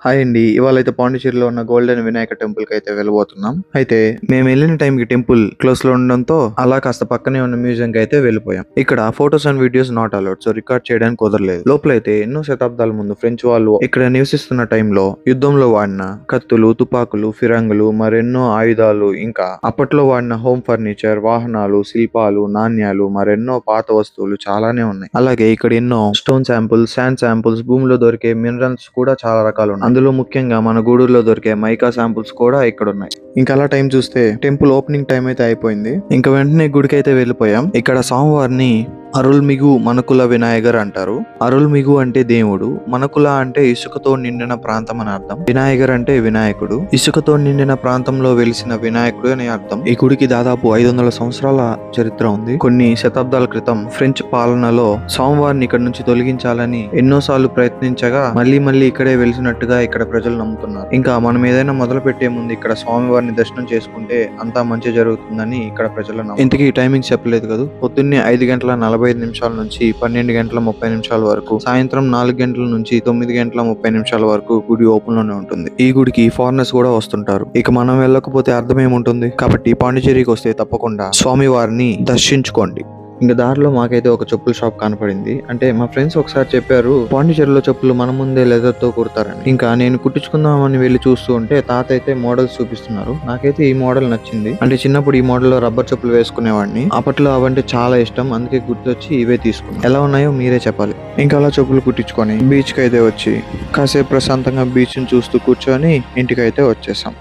Hi అండి. ఇవాళైతే పాండిచ్చేరిలో ఉన్న golden Vinayaka temple కి అయితే వెళ్ళబోతున్నాం. అయితే మేము వెళ్ళిన టైం కి టెంపుల్ క్లోజ్ లో ఉండడంతో అలా కాస్త పక్కనే ఉన్న మ్యూజియం కి అయితే వెళ్ళిపోయాం. ఇక్కడ photos and videos not allowed, so record చేయడానికి కుదరలేదు. లోపలైతే ఎన్నో శతాబ్దాల ముందు ఫ్రెంచ్ వాళ్ళు ఇక్కడ నివసిస్తున్న టైంలో యుద్ధంలో వాడిన కత్తులు, తుపాకులు, ఫిరంగులు, మరెన్నో ఆయుధాలు, ఇంకా అప్పట్లో వాడిన హోమ్ ఫర్నిచర్, వాహనాలు, శిల్పాలు, నాణ్యాలు, మరెన్నో పాత వస్తువులు చాలానే ఉన్నాయి. అలాగే ఇక్కడ ఎన్నో స్టోన్ శాంపుల్స్, శాండ్ శాంపుల్స్, భూమిలో దొరికే మినరల్స్ కూడా చాలా రకాలు ఉన్నాయి. అందులో ముఖ్యంగా మన గూడూరులో దొరికే మైకా శాంపుల్స్ కూడా ఇక్కడ ఉన్నాయి. ఇంకా అలా టైం చూస్తే టెంపుల్ ఓపెనింగ్ టైం అయితే అయిపోయింది. ఇంకా వెంటనే గుడికి అయితే వెళ్ళిపోయాం. ఇక్కడ స్వామివారిని అరుల్మిగు మనకుల వినాయగర్ అంటారు. అరుల్మిగు అంటే దేవుడు, మనకుల అంటే ఇసుకతో నిండిన ప్రాంతం అని అర్థం, వినాయగర్ అంటే వినాయకుడు. ఇసుకతో నిండిన ప్రాంతంలో వెలిసిన వినాయకుడు అని అర్థం. ఈ గుడికి దాదాపు 500 సంవత్సరాల చరిత్ర ఉంది. కొన్ని శతాబ్దాల క్రితం ఫ్రెంచ్ పాలనలో స్వామివారిని ఇక్కడ నుంచి తొలగించాలని ఎన్నోసార్లు ప్రయత్నించగా మళ్ళీ ఇక్కడే వెలిసినట్టుగా ఇక్కడ ప్రజలు నమ్ముతున్నారు. ఇంకా మనం ఏదైనా మొదలు పెట్టే ముందు ఇక్కడ స్వామివారిని దర్శనం చేసుకుంటే అంతా మంచి జరుగుతుందని ఇక్కడ ప్రజల నమ్మకం. ఇంతకీ టైమింగ్ చెప్పలేదు కదా. పొద్దున్నే 5:45 నుంచి 12:30 వరకు, సాయంత్రం 4 గంటల నుంచి 9:30 వరకు గుడి ఓపెన్ లోనే ఉంటుంది. ఈ గుడికి ఫారినర్స్ కూడా వస్తుంటారు. ఇక మనం వెళ్ళకపోతే అర్థం ఏముంటుంది. కాబట్టి పాండిచేరికి వస్తే తప్పకుండా స్వామివారిని దర్శించుకోండి. ఇంకా దారిలో మాకైతే ఒక చెప్పుల షాప్ కనపడింది. అంటే మా ఫ్రెండ్స్ ఒకసారి చెప్పారు పాండిచేరిలో చెప్పులు మన ముందే లెదర్ తో కుడతారని. ఇంకా నేను కుట్టించుకుందామని వెళ్ళి చూస్తూ ఉంటే తాత అయితే మోడల్స్ చూపిస్తున్నారు. నాకైతే ఈ మోడల్ నచ్చింది. అంటే చిన్నప్పుడు ఈ మోడల్ లో రబ్బర్ చెప్పులు వేసుకునేవాడిని. అప్పట్లో అవంటే చాలా ఇష్టం, అందుకే గుర్తొచ్చి ఇవే తీసుకున్నాను. ఎలా ఉన్నాయో మీరే చెప్పాలి. ఇంకా అలా చెప్పులు కుట్టించుకొని బీచ్ కి అయితే వచ్చి కాసేపు ప్రశాంతంగా బీచ్ ని చూస్తూ కూర్చొని ఇంటికైతే వచ్చేసాం.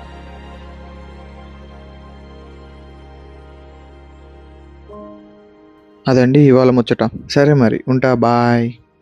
అదండి ఇవాళ ముచ్చట. సరే మరి ఉంటా, బాయ్.